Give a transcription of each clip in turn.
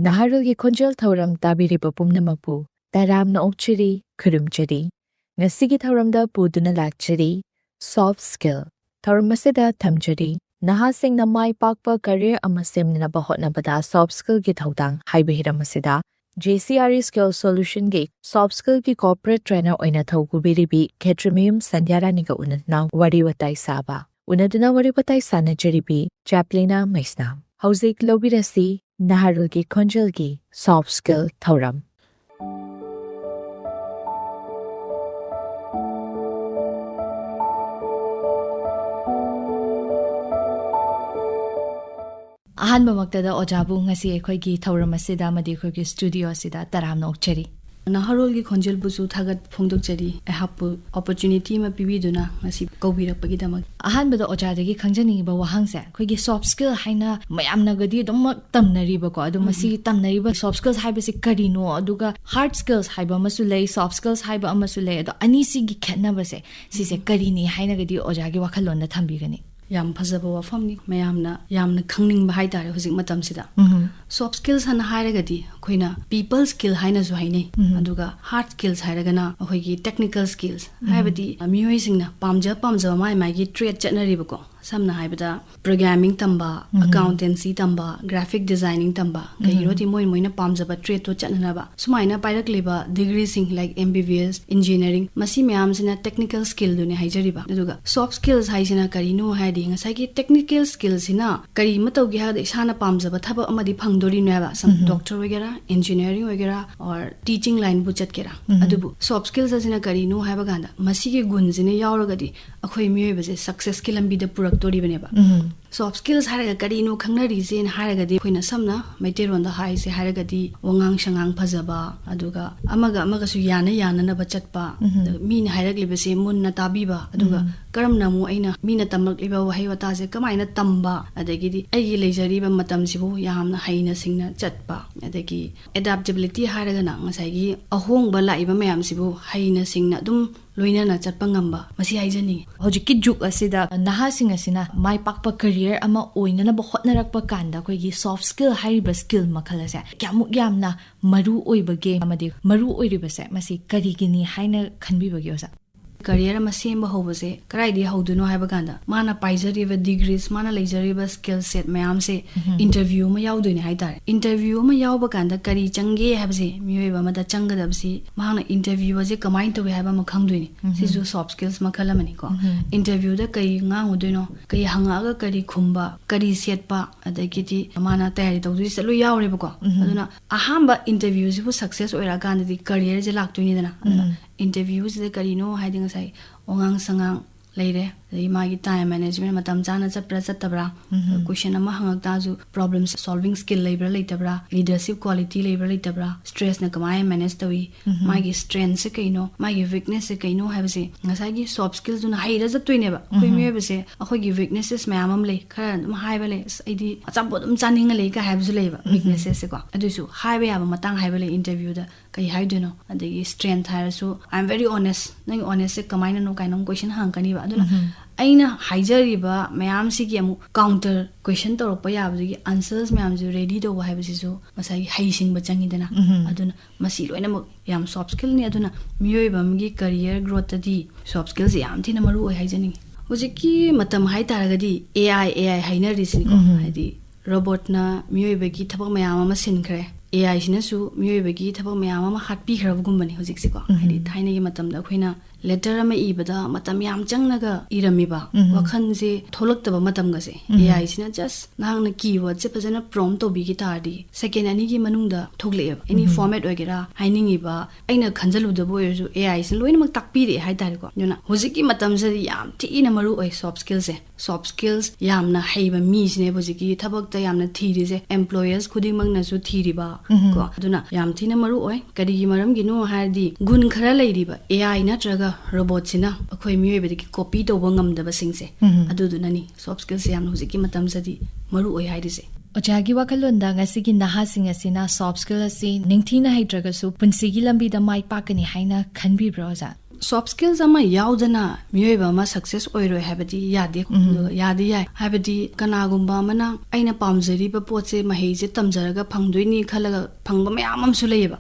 Naharulgi Khonjel Thauram Tabiriba Pumnamapu, Taramna Okchiri, Kurumchiri, Ngasigi Thauramda Puduna Lakchiri, Soft Skill, Thauramasida Tamchiri, Nahasingna Maipakpa Career Shemnanaba Hotnabada Soft Skill Gi Thoudang, Haibihiramasida, JCRE Skills Solutions Gi Soft Skill Gi Corporate Trainer Oina Thougubiribi, Kshetrimayum Sandhyarani ga Unatna Wariwatai Saba, Unaduna Wariwatai Sanajaribi, Chaplina Maisnam, Hauzik Lobirasi, Naharulgi Khonjelgi Soft Skill Thauram. Ahanba magtada ojabu ngasi ekhoi thauram asida madi ekhoi studio asida taramna okchari Naharulgi Khonjel busu thagat phongdokchari ahapu opportunity ma pibiduna ngasi kaubirakpagi damak ahanbada ojadagi khangjani ba wahangse ekhoi soft skill haina mayamna gadi dum tamnari ba ko adu masi tamnari ba soft skills haiba si karino aduga hard skills haiba masu lei soft skills haiba amasu lei adu anisi gi khenna ba se sise karini haina gadi ojagi wakhalon na thambigani yam phajaba wafamni mayamna yamna khangning ba haidare hojik matam sida soft skills hana hairagadi khoina people skill haina zo haine aduga hard skills hairagana ahoigi technical skills haibadi miyoi singna pamja mai mai gi trade chatnari bako samna haibada programming tamba accountancy tamba graphic designing tamba kairoti moina pamjaba trade to chatnana ba sumaina pairak leba degree sing like MBBS engineering masi mayam sina technical skill dune haijari ba aduga soft skills haisina karino haidi ngasai gi technical skills sina kari matau gi hada isana pamjaba thaba amadi phangdori neba some doctor wagera engineering wagera or teaching line bu chatkera adubu soft skills asina karino haiba ganda masi gi gun jine yauragadi akhoi miyoi baje success ki lambi da tori bane ba soft skills haraga karino khangnari jen haraga di khoina samna maiteron da hai se haraga di wangang sangang phajaba aduga amaga su yana na bachatpa min hairak libase munna tabiba aduga karamna mu aina mina tamak liba wahai wata je kamaina tamba adagi di ai leijari ba matam sibu yamna haina singna chatpa adagi adaptability haraga na ngasai gi ahong ba laiba mayam sibu haina singna dum loina na chatpa ngamba masi haijani hojiki juk asida Nahasingna sina Maipakpa career ama oina na hotnarakpa kanda koigi soft skill hariba skill makhalase kyamuk yamna maru oibage amadi maru oiribase masi karigini haina khanbibage osa career ama semba hobase karai di hoduno haiba ganda mana paijariba degrees mana leijariba skill set mayam se interview ma yaudoini haidare interview ma yauba ganda kari change habse miyoiba mada changadabsi mana interview je kamai to haiba ma khangdoini sisu soft skills ma khalamani ko interview da kai ngangudoino kai hangaga kari khumba kari setpa adagiti mana tayari tawdui salu yaureba ko aduna ahamba interview sibu success oira ganda di career je laktoini dana interviews de karino hiding sai ongang sangang leire magi time management matam jana chapra chatabra question ama hangak ta ju problem solving skill labor leitabra leadership quality labor leitabra stress na kamai manage tawi magi strength se kaino magi weakness se kaino habse ngasai gi soft skills duna haira jattoine ba koi me bese akhoi gi weaknesses mayamam le khara dum haiba le aidi achapbo dum chaning le ka habsu leiba weaknesses se ko adusu haiba yaba matang haiba le interview da kai haiduno adagi strength haisu I am very honest nang honest se kamai na no kainong question hangkani ba aduna aina haijariba mayam sigi amu counter question torokpa yabagi answers mayam ju ready do haibasi so masai haising ba changidana aduna masi loina yam soft skill ni aduna miyoiba mgi career growth di soft skills yam thina maru oi haijani hojiki matam hai taragadi AI haina risini ko haidi robot na miyoiba gi thabak mayam ama sinkhre AI sinasu miyoiba gi thabak mayam ama hatpi khrabgumbani hojik se ko haidi thaina gi matam da khoina letter ama ibada matam yam changnaga iramiba wakhan je tholaktaba matam ga se AI sina just nangna keyword se phajana prompt to bi gi tardi second ani gi manungda thogle any format ogera haining iba aina khanjalu da boy ju AI sin loina mak takpi re hai tare ko yuna hojiki matam se yam thina maru oi soft skills se soft skills yamna heiba mi sine hojiki thabak ta yamna thiri je employers khuding mak na su thiriba ko aduna yam thina maru oi kari gi maram gi no hardi gun khara leiriba AI na traga robot sina akhoi miyoi bediki copy to bangam da basingse adudunani soft skills yam hojiki matam sadi maru oi haidise Ojagi wakalunda ngasigi Nahasingna sina soft skill asi ningthina haidraga su punsigi lambi da Maipakani haina khanbi broza soft skills ama yaudana myoiba ama success oiroi habadi yade yade yai habadi kanagumba amana aina pamjari ba potse mahi je tamjaraga phangdoini khalaga phangba mayam am su leyeba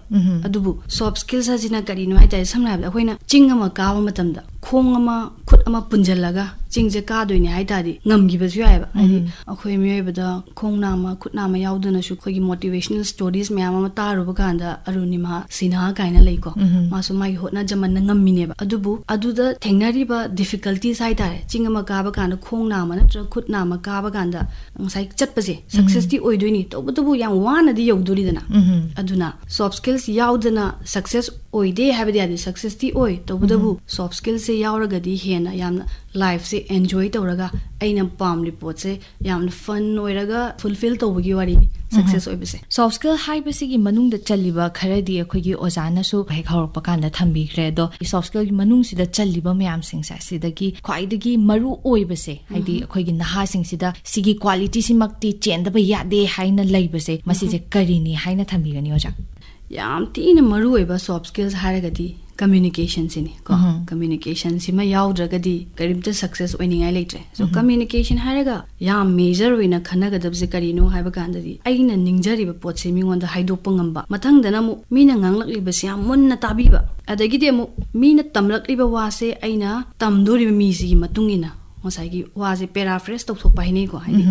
adubu soft skills ajina kari no ai tai samna ba hoina ching ama kawa matamda khong ama khut ama punjalaga chingje ka doini hai tadi ngamgi ba su yaiba ai akhoi myoiba da khongna ma khutna ma yaudana su khogi motivational stories mayam ama taru ba kanda arunima sinha kaina leiko masu mai hotna jaman na ngammine ba adubu aduda thengnari ba difficulties hai tare chingama ka ba kanda khongna ma na khutna ma ka ba kanda ngai chatpase success ti oidoini tobutubu yang wana di yauduri dana aduna soft skills yaudana success oide habidi adi success ti oi tobutubu soft skills se yauraga di hena yamna life se enjoy tawraga aina pam report se yamna fun oiraga fulfill tawbagi wari success oibase soft skill haibasi gi manung da chaliba kharadi akhoi ozana su hek hawrpa kanda thambi kre do soft skill gi manung sida chaliba mayam sing sa sidagi khwaidagi maru oibase haidi akhoi gi naha sing sida sigi quality simakti chenda ba yade haina leibase masije karini haina thambi gani oja yam tina maru oiba soft skills haragadi communication sini ko communication sima yaudagadi karimta success oiningai leitre so communication haraga yam major oina khanagadabse karino haiba kandadi aina ningjari ba potse mingonda haidoppa ngamba mathangdana mu mina nganglakliba sia munna tabiba adagide mu mina tamlakliba wase aina tamdori mi sigi matungina ngosaigi wase paraphrase tokthokpa hinei ko haidi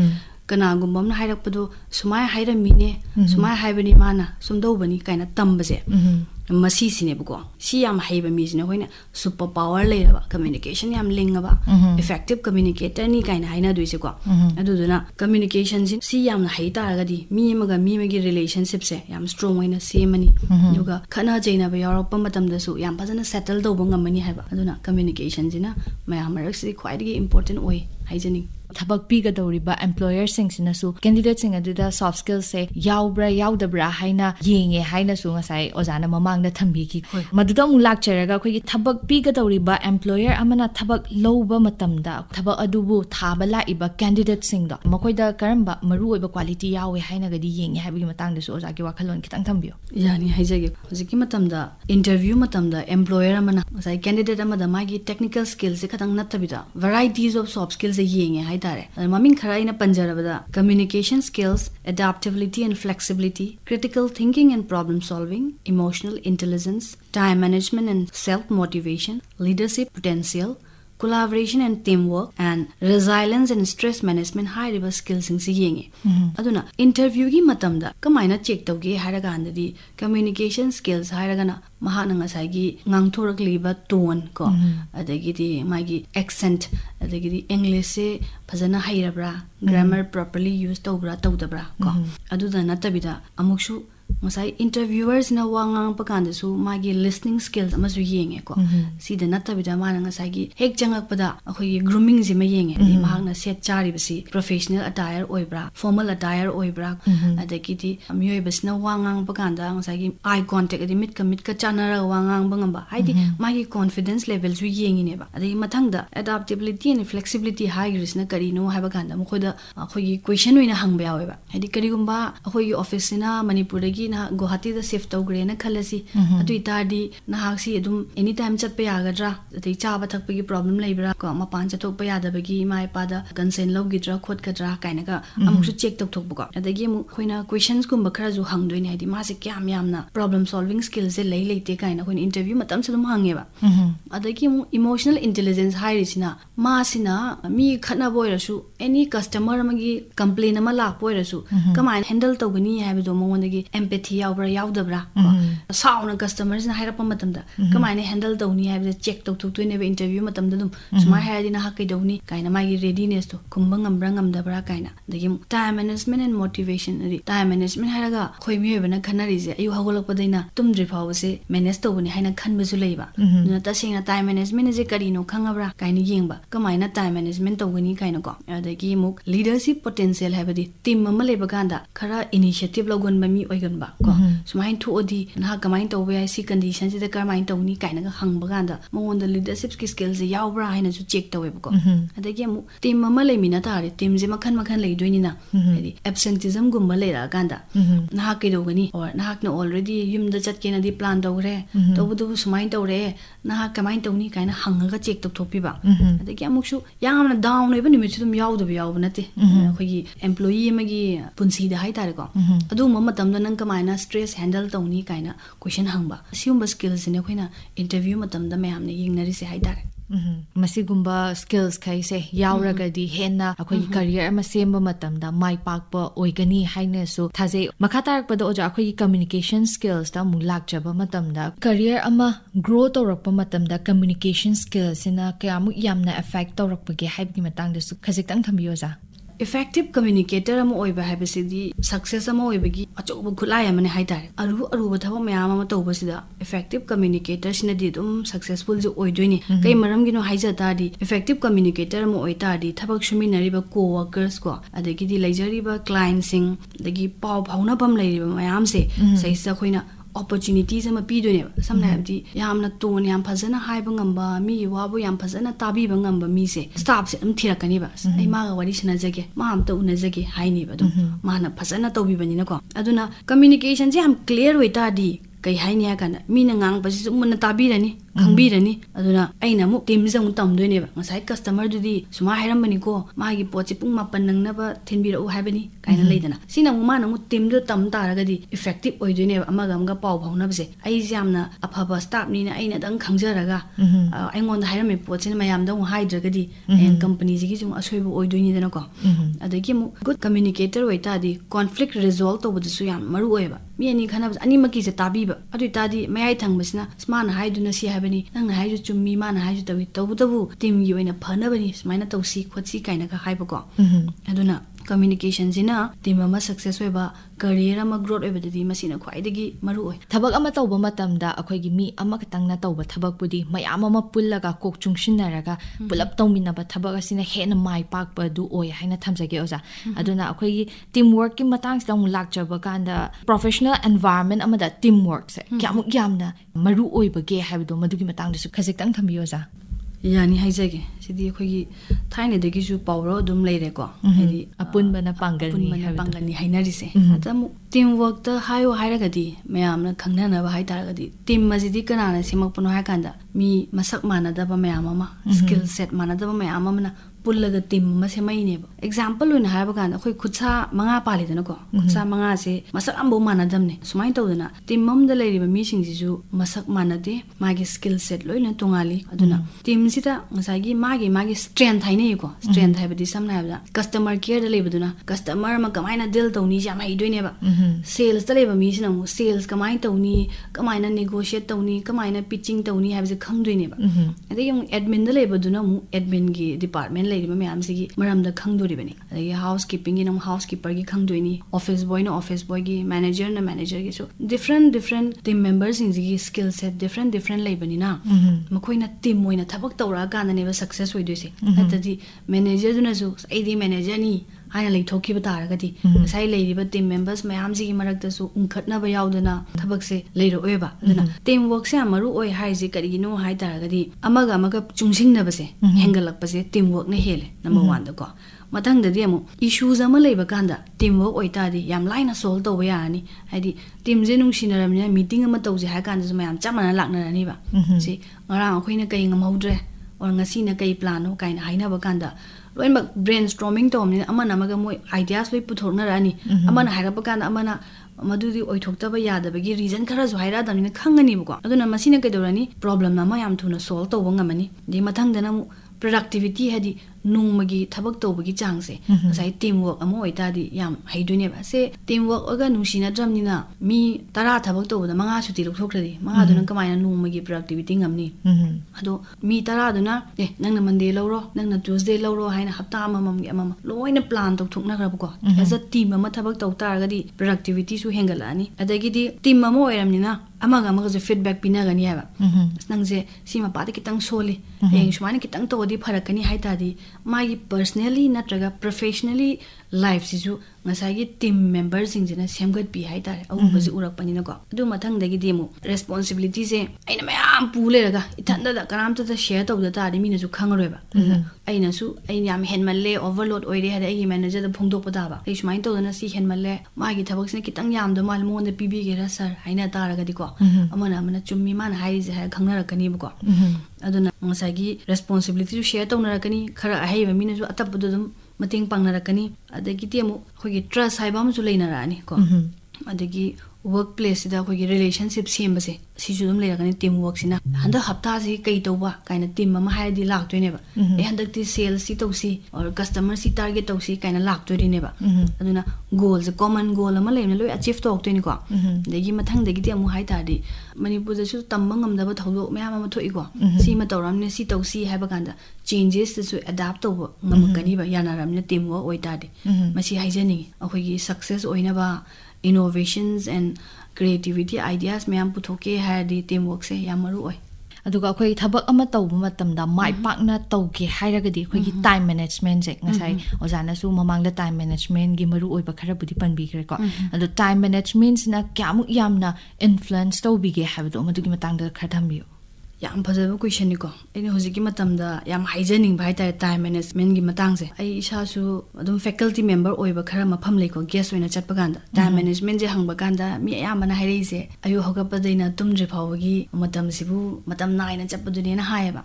kanagumba amna hairakpado sumai hairamine sumai haibani mana sumdobani kaina tambase masi sinebko si yam haiba mi sine hoina superpower leiraba communication yam lingaba effective communicator ni kaina haina duise ko aduduna communication si yam na haita agadi mi magi relationship se yam strong hoina semani duga khana jaina ba yaropa matam da su yam phajana settle do bangamani haiba aduna communication jina mayam marak si khwaidi important oi haijani thabak piga doriba employer sing sinasu candidate sing aduda soft skills se yaubra yaudabra haina yenge haina su ngasai ozana mamang da thambi ki maduda mu lakcharaga khoi thabak piga doriba employer amana thabak loba matamda thabak adubu thaba la iba candidate sing da makoi da karamba maru oiba quality yawe haina gadi yenge habi matang da su oza ki wakhalon kitang thambiyo yani haijage hojiki matamda interview matamda employer amana ngasai candidate amada magi technical skills se khatang natabida varieties of soft skills se yenge Maming Karaina Panjarabada communication skills, adaptability and flexibility, critical thinking and problem solving, emotional intelligence, time management and self motivation, leadership potential, collaboration and teamwork, and resilience and stress management high river skills in siyenge aduna interview gi matamda kamaina check tawge haraganda di communication skills haragana mahana ngasai gi ngangthorak liba tone ko adagi di magi accent adagi di english se phajana hairabra grammar properly use tawbra tawdabra ko aduda natabida amukshu ngasai interviewers na wangang pakanda su magi listening skills amasu yenge ko sida natabida mana ngasai gi hek jangakpada akhoi grooming ji ma yenge di mahang na set chari basi professional attire oibra formal attire oibra adagi di amyoi basna wangang pakanda ngasai gi eye contact adi mit ka chanara wangang bangamba haidi magi confidence level su yengi ne ba adagi mathangda adaptability and flexibility high risna kari no haiba kanda mukhoda akhoi gi question oina hangba yawe ba haidi kari gumba akhoi gi office na manipur gi na Guwahati da shift tawgre na khalasi adu itadi na haksi adum anytime chatpa yagadra adai chaba thakpa gi problem leibra ko mapan chathokpa yadabagi mai pada consent logidra khotkadra kaina ka amuksu check tawthokba ko adagi mu khoina questions gumba khara ju hangdoini haidi ma se kyam yamna problem solving skills se lei leite kaina khoina interview matam se dum hange ba adagi mu emotional intelligence hairisina ma sina mi khana boirasu any customer amagi complain ama lak boirasu kamain handle tawgani haibido mongodagi empathy yaubra yaudabra sauna customers na hairapa matamda kamaine handle dawni haibda check tawthoktoine be interview matamda dum sumai haidina hakai dawni kaina magi readiness to kumbang ambra ngamdabra kaina dagi time management and motivation adi time management hairaga khoi miyoibana khanari je ayu hagolakpadaina tumdri phawse manage tawbani haina khanbasu leiba duna tasena time management je karino khangabra kaina yengba kamaina time management tawgani kaina ko adagi muk leadership potential haibadi team ama leba ganda khara initiative logon bami oiganba ko sumain thuodi na kamain tawbe ai si condition si da karmain tawni kaina ga hangba ganda mongonda leadership skills ya yaubra haina su check tawe ko adagi amu team ama leimina tare team je makhan makhan leidoini na hedi absenteeism gumba leira ganda na ke dogani or na na already yum da chat kena di plan dawre tobudu sumain tawre na kamain tawni kaina hangaga check tok thopi ba adagi amu su yamna down eba nimit su dum yauda yauba nate khoi employee amagi punsi da hai tare ko adu mama tamda nang kamaina stress handle tawni kaina question hangba siumba skills ne khoina interview matamda mayam ne yingnari se hai tare masigumba skills kai se yauragadi henna akhoi career ama semba matamda Maipakpa oigani haine su thaje makatarak pada oja akhoi communication skills ta mulak jaba matamda career ama grow tawrakpa matamda communication skills ina kayamu yamna affect tawrakpa ge haibgi matang da su khajik tang thambiyoja effective communicator am oiba habesidi success am oibagi achobu khulai amane haitare aru thaba mayam am tawbasida effective communicator sinadi dum successful jo oidoini kai maram gino haija tadi effective communicator am oitadi thabak suminari ba co-workers ko adagi di leijari ba clients sing dagi pau bhauna bam leiri ba mayam se saisa khoina opportunities ama pidone samna abdi yamna ton yam phajana haiba ngamba mi wabu yam phajana tabi ba ngamba mi se staff se am thirakani ba ai ma ga wari sina jage ma am to una jage haini ba dum mana phajana tobi bani na ko aduna communication je am clear hoita di kai haini ha kana mi na ngang ba su mun tabi rani khangbi rani aduna aina mu team jang tam doine ba ngasai customer du di suma hairam bani ko ma gi pochi pung mapan nang na ba thenbi ro hai bani kaina leidana sina mu ma na mu team du tam taraga di effective oi doine ba ama gam ga pau bhauna bse ai jamna aphaba staff ni na aina dang khangjaraga ai ngon hairam me pochi ma yam dang haidra di en company ji gi jung asoi bu oi doine dana ko adagi mu good communicator oi ta di conflict resolve to bu su yam maru oi ba mi ani khana ani maki se tabi ba adu ta di mai thang basna sman haiduna si habani nang haiju chummi man haiju tawi tobu team gi oina phana bani smaina tawsi khotsi kaina ka haiba ko aduna communication jina team ama success hoiba career ama growth hoiba di masina khwai dagi maru oi thabak ama tawba matamda akhoi gi mi ama katang na tawba thabak pudi mayam ama pullaga kok chungsin naraga pulap tawmina ba thabak asina hena mai pakpa du oi haina thamjage oja aduna akhoi gi teamwork ki matang sidang lakjaba kanda professional environment ama da teamwork se kyamu yamna maru oi ba ge habdo madugi matang da su khajik tang thambiyoja yani haijage sidi khoi thaine degi su power dum leire ko hedi apun bana pangani hainari se atamu teamwork ta hayo hairagadi mayamna khangna na ba haitaraga team majidi kana na simak puno ha kanda mi masak manada ba mayam ama skill set manada ba mayam ama na pullaga team ma se mai ne example una ha ba kana khoi khutsa manga pali dana ko khutsa manga se masak ambo manadam ne sumai tawdana team mam da leiri ba mi sing ji ju masak manade magi skill set loina tungali aduna team sita ngasagi magi strength haine ko strength haibadi samna habda customer care da lebaduna customer ma kamaina deal tawni jam hai doine ba sales da leba mi sina mu sales kamai tawni kamaina negotiate tawni kamaina pitching tawni habse khangdoine ba adagi mu admin da lebaduna mu admin gi department leiri ba mayam sigi maram da khangdori bani adagi housekeeping gi nam housekeeper gi khangdoini office boy na office boy gi manager na manager gi so different team members in gi skill set different lebani na makoina team moina thabak tawra kana ne ba success hoidoi se atadi manager duna so aidi manager ni haina lei thoki ba taragadi sai leiri ba team members mayam ji gi marak da su unkhatna ba yaudana thabak se leiro oeba aduna team work se amaru oi hai ji kari gi no hai taragadi amaga chungsing na ba se hengalak pa se team work na hele number 1 da ko mathang da di amu issues ama leiba kanda team work oi ta di yam line solve to ba yani haidi team je nung sinaramnya meeting ama tawje ha kan ju mayam chamana lakna ni ba si ngarang akhoina kai ngamhaudre or ngasi na kai plan no kaina haina ba kanda loinba brainstorming to amni amana amaga moi ideas loi puthorna rani amana haira ba kanda amana madudi oithokta ba yada ba gi reason khara ju haira da ni khangani ba ko aduna masina kai dorani problem na ma yam thuna solve to ba ngamani de mathang dana mu productivity hadi nungmagi thabak tawbagi changse sai teamwork amo oitadi yam haidune ba se teamwork oga nungsina dramnina mi tara thabak tawbada manga suti lokthokradi manga duna kamaina nungmagi productivity ngamni ado mi tara duna nangna monday lawro nangna tuesday lawro haina hapta amam gi amam loina plan tokthokna grab ko as a team ama thabak taw taragadi productivity su hengalani adagi di team amo oiramnina amaga je feedback pinagani haba nangje sima pade kitang soli eng shumani kitang tawdi pharakani haitadi magi personally natraga professionally life sisu ngasai team members singina semgat pi hai tare aum basi urak panina ko adu mathang dagi demo responsibility se aina mayam pule raga ithanda da karamta da share taw da tari mina su khangroi ba aina su aina yam henmalle overload oire hada ai manager da phongdok pada ba ai smain taw na si henmalle ma gi thabak sine kitang yam da mal mon da pibi ge ra sir haina taraga di ko amana chummi man hai je ha khangna rakani ba ko aduna ngasai gi responsibility su share taw na rakani khara hai ba mina su atap du dum mating pangna rakani adagi temu khogi trust hai ba mu su leina rani ko adagi workplace da khogi relationship sembase si ju dum le rakani teamwork sina handa hafta si kai toba kaina team ma hai di lak toine ba e handak ti sales si tosi or customer si target tosi kaina lak tori ne ba aduna goals common goal ama le loi achieve tok toini ko dagi mathang dagi ti amu hai ta di manipur da su tambang ngam da ba thodo mayam ama thoi ko si ma tawram ne si tosi hai ba kanda changes su adapt to ngam kani ba yana ram ne teamwork oi ta di masi hai jani akhoi gi success oina ba innovations and creativity ideas mayam puthoke hai di teamwork se yamaru oi aduga khoi thabak ama tawbu matamda mai pakna tawge hairagadi khoi gi time management je ngasai ojana su mamang da time management gi maru oi ba khara budi panbi kre ko adu time management na kyamu yamna influence tawbi ge habdo madugi matang da khatambiyo yam phajaba question ni ko ene hojiki matam da yam haijaning bhai ta time management gi matang se ai isa su adum faculty member oiba khara mafam le ko guest oina chatpa ganda time management je hangba ganda mi ayamana hairei se ayu hogapa daina tumje phawgi matam sibu matam naina chappa du ne na hayaba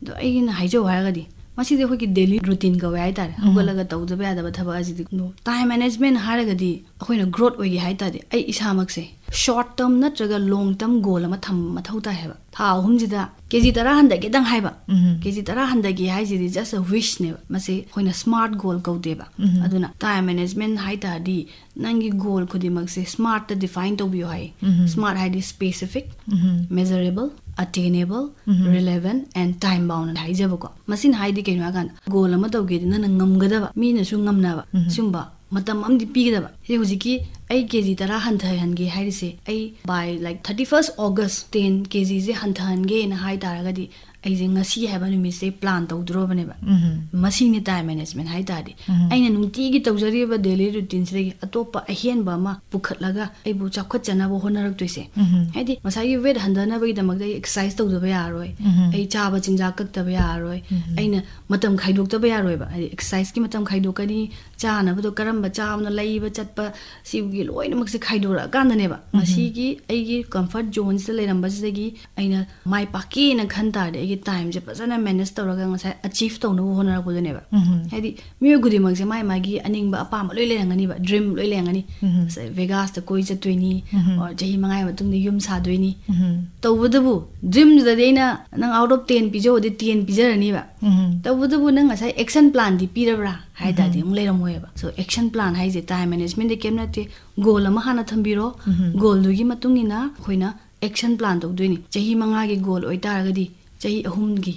do ai na haijo haragadi masi de hoki daily routine ga wai ta hogalaga tawdaba yadaba thaba ajidi no time management haragadi akoina growth oigi hai ta de ai isa mak se short term natraga long term goal ama tham mathau ta heba tha hum jida keji tara handa ge dang haiba keji tara handa ge hai jidi just a wish ne mase hoina smart goal ko deba aduna time management hai ta di nangi goal khudi mak se smart ta define to bi hai smart hai di specific measurable attainable relevant and time bound hai jaba ko masin hai di keino agan goal ama to ge na ngamgadaba mi na su ngamna ba sumba matam amdi pigdaba he hojiki ai kg tara hanthai hange haise ai by like 31st August 10 kg je hanthange na hai taragadi ai je ngasi haba numi se plan tawdro bane ba machine time management hai tadi aina nunti gi tawjari ba daily routine se atopa ahen ba ma pukhatlaga ai bu chakhat chana bo honarak toise haidi masai weight handana ba damak dai exercise tawda ba yaroi ai chaba chinja kakta ba yaroi aina matam khaidok ta ba yaroi ba exercise ki matam khaidokani chana ba do karam ba chaamna lai ba chatpa sibugi loina mak se khaidora ganda ne ba masi gi ai gi comfort zone se leiram ba se gi aina mai paki na khanta de gi time je pasana manage tawraga ngasai achieve tawno honara ko ne ba haidi mi gudi mak se mai magi aning ba apa ma loi lengani ba dream loi lengani Vegas ta koi chatweni or jahi mangai matung de yum sa doini tawbudabu dream da deina nang out of 10 pijo de 10 pijarani ba tawbudabu nang ngasai action plan di pirabra hai da di mle ram hoeba so action plan hai je time management de kemna te goal ama hana thambiro goal du gi matungina khoina action plan to doini jahi manga gi goal oi taragadi jahi ahum gi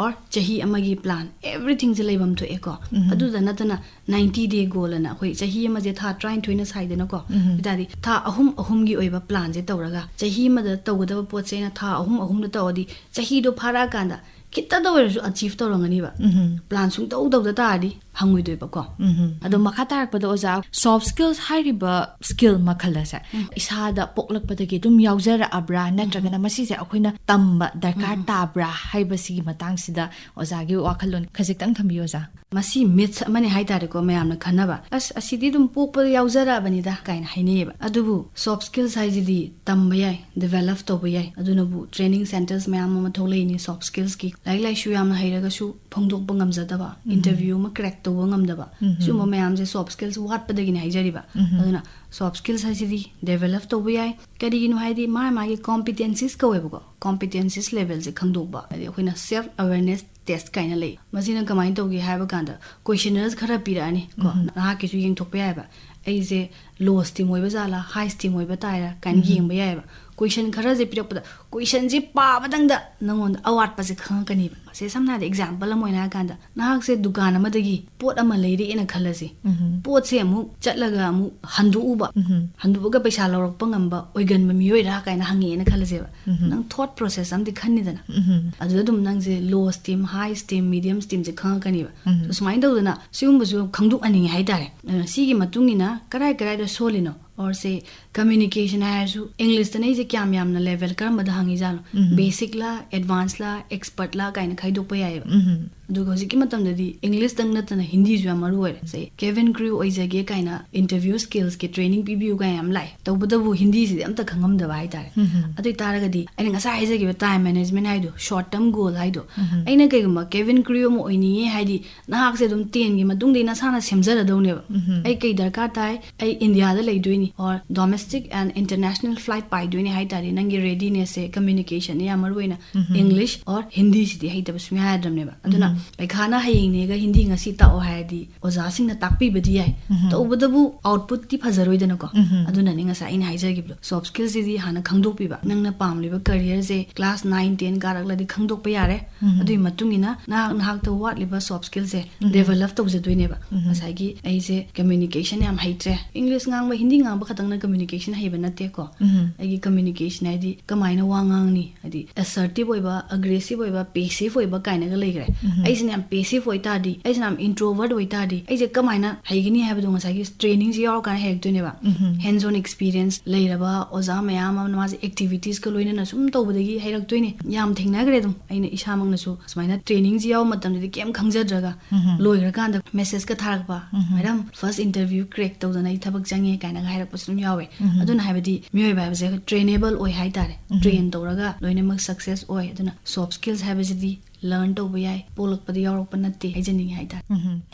or jahi amagi plan everything je leibam to eko adu da natana 90 day goal na khoi jahi ama je tha trying thoina sai de na ko bidadi tha ahum gi oiba plan je tawraga jahi ma da tawgada pot se na tha ahum da tawdi jahi do phara kanda kita da wer achieve tawrangani ba plan sung taw da ta di hangui doi ba ko ado makha tarak pa do oja soft skills hairiba skill makhala sa isa da poklak pa dagi dum yaujara abra natraga na masi se akoina tamba darkar tabra haiba sigi matang sida oja gi wakhalon khajik tang thambi oja masi myths amani hai tare ko mayam na khanaba asidi dum pokpa yaujara bani da kaina haine ba adubu soft skills hai jidi tamba yai develop to ba yai aduna bu training centers mayam ma tholei ni soft skills ki lai shu yam na hairaga su phongdok bangam jada ba interview ma crack to bangam da ba su ma mayam je soft skills wat pa dagi ni haijari ba aduna soft skills hai jidi develop to ba yai kadi gi no hai di ma gi competencies ko webo ko competencies level je khangdok ba adi khoina self awareness test kaina lei masina kamai to gi haiba kanda questionnaires khara pirani ko na ki su yeng thok pa yai ba ai je low esteem oiba jala high esteem oiba taira kan yeng ba yai ba question khara je pirak pa question je pa badang da nangon award pa je khang kani ba se samna de example amoina kanda na se dukan ama dagi pot ama leiri ena khalasi pot se amu chatlaga amu handu handuba handuba ga paisa lorok pangamba oigan ma mioi ra kaina hangi ena khalajeba nang thought process am di khanni dana adu dum nang je low steam high steam medium steam je khang kani ba so smai do dana sium bu su khangdu ani hai dare si gi matungina karai da solino or say communication has English tane je kya myam na level kar mad hangi jalo basic la advanced la expert la kaina khai dok pa yai du go ki matam di English tang na tana Hindi ju amaru oi say Kevin Crew oi jage kaina interview skills ke training PBU ga am lai to bu Hindi si am ta khangam da bai tare adu taraga di ai nga sai je gi time management hai do short term goal hai do ai na kai ma Kevin Crew mo oi ni hai di na hak se dum 10 gi matung de na sana semjara do ne ai kai darkar tai ai India da lai do or domestic and international flight pai do ni hai tare nangi readiness se communication ya maru ina English or Hindi si di hai ta basmi ha dam ne ba aduna pai khana haying ne ga Hindi nga si ta o hai di oja sing na takpi badi ai to bu output ti phazaroi dana ko aduna ni nga sa in hai ja gi soft skills di hana khangdok pi ba nang na pam liba career je class 9 10 garak la di khangdok pa yare adui matung ina na hak to wat liba soft skills je develop to je doi ne ba asai gi ai je communication yam hai tre English ngang ba Hindi ngang ba khatang na communication hai ba na te ko ai gi communication ai di kamai na wangang ni adi assertive oi ba aggressive oi ba passive oi ba kaina ga legre ai sin am passive oi ta di ai sin am introvert oi ta di ai je kamai na hai gi ni hai ba dong sa gi training ji yaw kan hek tu ne ba hands on experience leira ba oza mayam am na activities ko loina na sum to ba gi hai rak tu ne yam thingna gre dum ai na isa mang na su smaina training ji yaw matam di kem khangja draga loira kan da message ka tharak ba madam first interview crack to da nai thabak jange kaina ga hai rak pasum yawe aduna hai ba di myoi ba je trainable oi hai tare train to raga loina mak success oi aduna soft skills hai ba di learn to ba yai polak pa di yorok pa natte hai jani hai ta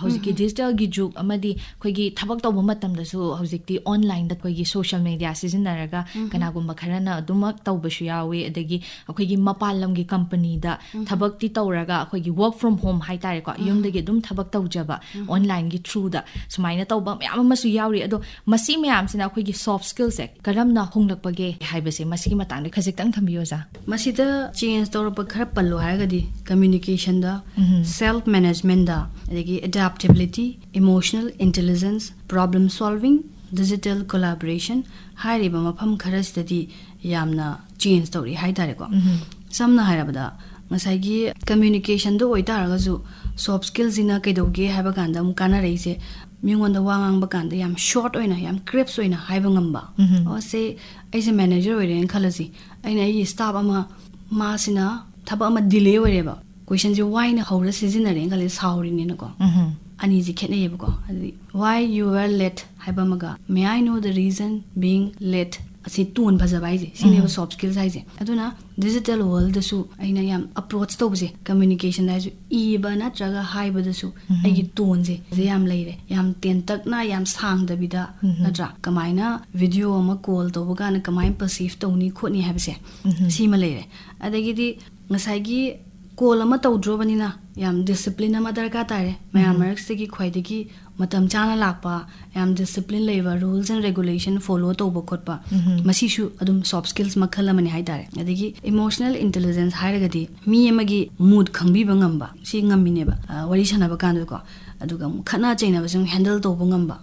hojik ki digital gi juk amadi khoi gi thabak to ba matam da su hojik ti online da khoi gi social media season naraga kana gum ba kharana adumak taw ba shu yawe adagi khoi gi mapalam gi company da thabak ti tawraga khoi gi work from home hai tare ko yum da gi dum thabak taw jaba online gi through da sumaina taw ba mayam ma su yawi ado masi mayam sina khoi gi soft skills ek karamna honglak pa ge hai ba se masi gi matang de khajik tang thambiyo ja masi da change tawra pa khara pallo hai ga di communication da self management da adagi adaptability emotional intelligence problem solving digital collaboration hairiba mafam khara sidadi yamna change tawri hai tare ko samna hairabada ngasai gi communication do oi taraga ju soft skills ina kaidoge haiba kanda mu kana reise mingon da wangang ba kanda yam short oina yam crisp oina haiba ngamba o se ai se manager oi ren khalaji aina ai staff ama ma sina thaba ama delay oi ba question ji why na hawra season re ngali sauri ne ko ani ji khene yeb ko why you were late haiba maga may I know the reason being late asi tun bhaja bai je sine soft skills hai je aduna digital world da su aina yam approach to bje communication da su e ba na traga hai ba da su ai gi tone je yam leire yam ten tak na yam sang da bida na tra kamaina video ama call to ba na kamai perceive to ni khoni ha ba se si ma leire adagi di ngasai gi call ama to dro bani na yam discipline ama darka tare mayam mark se gi khwai de gi matam chana lakpa yam discipline lever rules and regulation follow to ba khotpa masi shu adum soft skills makhala mani hai tare adagi emotional intelligence hairagadi mi amagi mood khangbi ba ngamba si ngammi ne ba wari chana ba kan ko aduga khana chaina ba sum handle to ba ngamba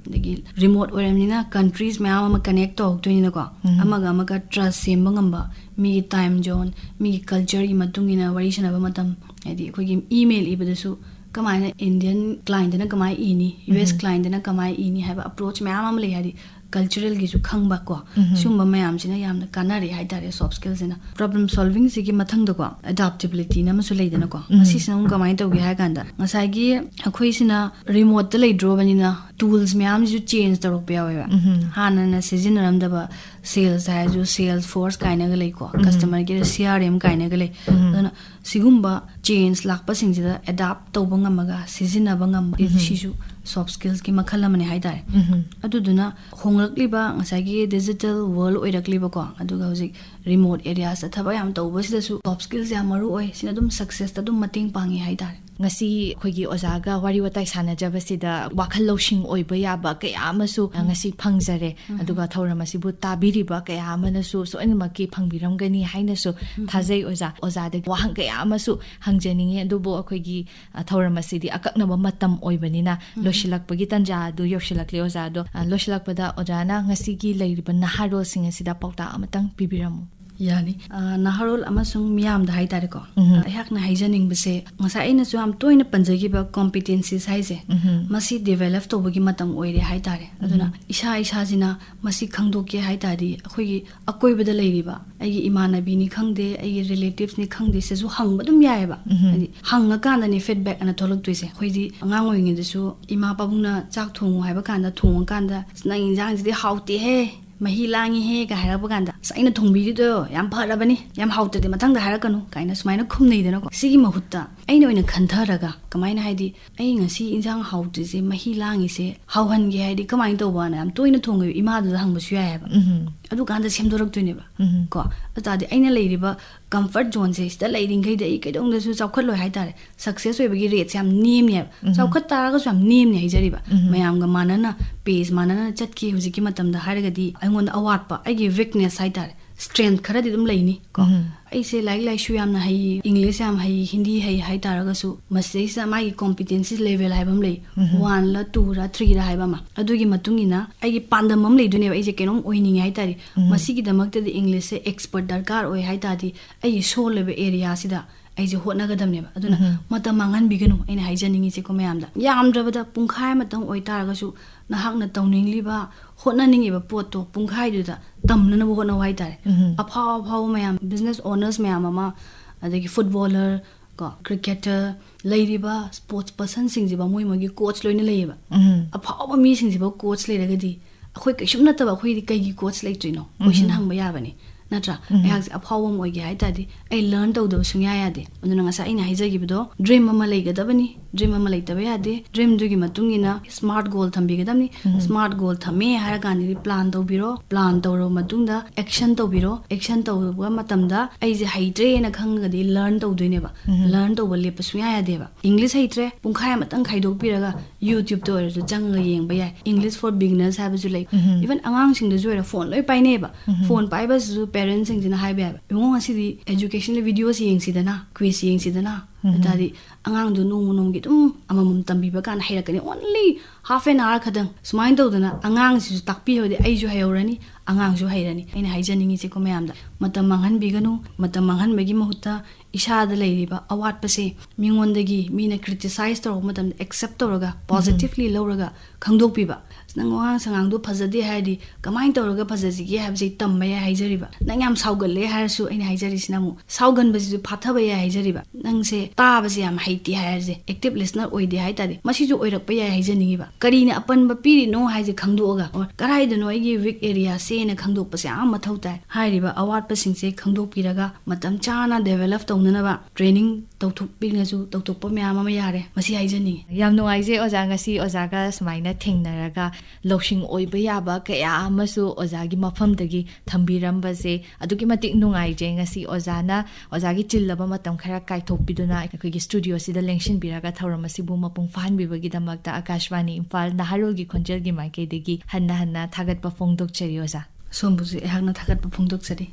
adagi remote oramnina countries mayam ama connect to to ni ko amaga trust sem ba ngamba mi time zone mi culture i matungina wari chana ba matam adi ko gi email ibadasu kamaina Indian client na kamai ini US client na kamai ini have approach mayam am le hari cultural gi ju khangba ko sumba mayam sina yamna kanari hai tare soft skills na problem solving sigi mathang da ko adaptability na masu leidana ko asi sinam kamai to gi ha ganda ngasai gi akhoi sina remote le draw bani na tools mayam ju change da ro pe yawa hana na season ram da ba sales ha ju Salesforce kaina ga le ko customer gi CRM kaina ga le na sigumba change lakpa singja adapt to bangamaga season na bangam sisu soft skills ki makhala mane hai dai aduduna honglakliba ngasai gi digital world oirakliba ko aduga hojik remote areas thaba yam tawba sida su soft skills ya maru oi sina dum success ta dum mating pangi hai dai ngasi khoi ojaga wari watai sanajabasida wakhal losing oiba yaba kaya amasu ngasi phangjare aduga thauramasibu tabiriba kaya amanasu soinmaki phangbiramgani hainasu thajai oja de wahang kaya amasu hangjaningi adubo akhoi thauramasidi akaknaba matam oibanina loshilakpagi tanja du yoshilakle oja do loshilakpada ojana ngasi gi leiriba naharo singasida pauta amatang pibiramu yani naharol amasung miyam da haitare ko ayhak na haijaning bese ngasa ina chu am toina panjagi ba competencies haise masi develop to bagi matam oire haitare aduna isa jina masi khangdoke haitari akhoi akoi bada leiriba ai imanabi ni khangde ai relatives ni khangde se ju hang badum yae ba hang kan ni feedback ana tholok tuise khoi di angang oingi de su ima pabungna chak thongu haiba kan da thong kan da nang injang ji hauti he mahi langi he ga hara baganda saina thongbi do yam pharabani yam hautte de matang da hara kanu kaina sumaina khumnei de no sigi mahutta aina oina khantharaga kamaina haidi ai ngasi injang hautte je mahi langi se hauhan ge haidi kamain to bana am toina thongi ima du hangba su ya ba adu kanda semdorak tuine ba ko atadi aina leiriba comfort zone se sta leiring gai dei kedong da su chawkhat loi hai tare success oi bagi rate yam nim ne chawkhat taraga su yam nim ne haijari ba mayam ga manana pace manana chatki hujiki matam da haraga di aingon award pa ai gi weakness hai tare strength khara di dum leini ko ai se lai shu yam na hai english yam hai hindi hai taraga su masai sa mai competency level hai bam lei 1 la 2 ra 3 ra hai ba ma adu gi matungina ai gi pandam mam lei dune ai je kenom oining hai tare masi gi damak te english se expert darkar oi hai ta di ai so level area sida ai je hotna ga damne ba aduna matam mangan biganu aina haijaningi se ko mayam da yam drabada pungkhai matang oi taraga su nahakna tawning ba hotna ningi ba poto pungkhai du da tamna na hotna wai tare aphaw mayam business owners mayam ama adagi footballer ko cricketer leiriba sports person singjiba moi mogi coach loina leiba aphaw mi singjiba coach leiraga di akhoi kaishum na taba akhoi kai gi coach leitrino question hangba yabani natra ayak aphaw moi gi haitadi ai learn to do sungya yade ununa ngasa ina haijagi bido dream mama leigadabani dream mama leitaba yade dream dugi matungina smart goal thambigadamni smart goal thame haragani plan to biro plan to ro matungda action to biro action to ba matamda ai je haitre na khangadi learn to doine ba learn to bole pasungya yade ba english haitre pungkhai matang khaidok piraga youtube to ro jangga yengba yai english for beginners have ju like even angang sing de joira phone loi paine ba phone pai ba ju parents sing jina haiba yong asidi educational videos yeng sidana quiz yeng sidana tadi angang du nong gi dum amamum tambi ba kan hairakani only half an hour khadang sumain to dana angang si takpi hode ai ju hayorani angang ju hairani aina haijaningi se ko mayam da matam manghan biganu matam manghan bagi mahutta ishada leiriba awat pase mingondagi mina criticize to matam accept toraga positively loraga khangdok piba nang wang sangang du phajadi haidi kamain toraga phajaji gi habje tamma ya haijariba nang yam saugalle harasu aina haijari sinamu saugan basi ju phathaba ya haijariba nang se ta basi yam haiti hairje active listener oide haitadi masi ju oirak pa ya haijaningi ba karina apan ba piri no haije khangdoga or karai de no igi weak area se na khangdok pase am mathau tai hairiba awat pa singse khangdok piraga matam chana develop tongna ba training tawthuk pingna ju tawthuk pa myam ma yare masi haijaningi yam nuaije oja ngasi oja ga smaina thengnaraga losing oiba yaba kaya amasu oja gi mafam dagi thambiramba se adugi matik nuaije ngasi ojana oja gi chillaba matam khara kaithok piduna akoi gi studio sida lengshin biraga thauramasi bu mapung fan bibagi damakta Akashvani Imphal naharol gi khonjel gi maike degi hanna thagat pa phongdok cheri oja sombuji ehakna thagat pa phongdok cheri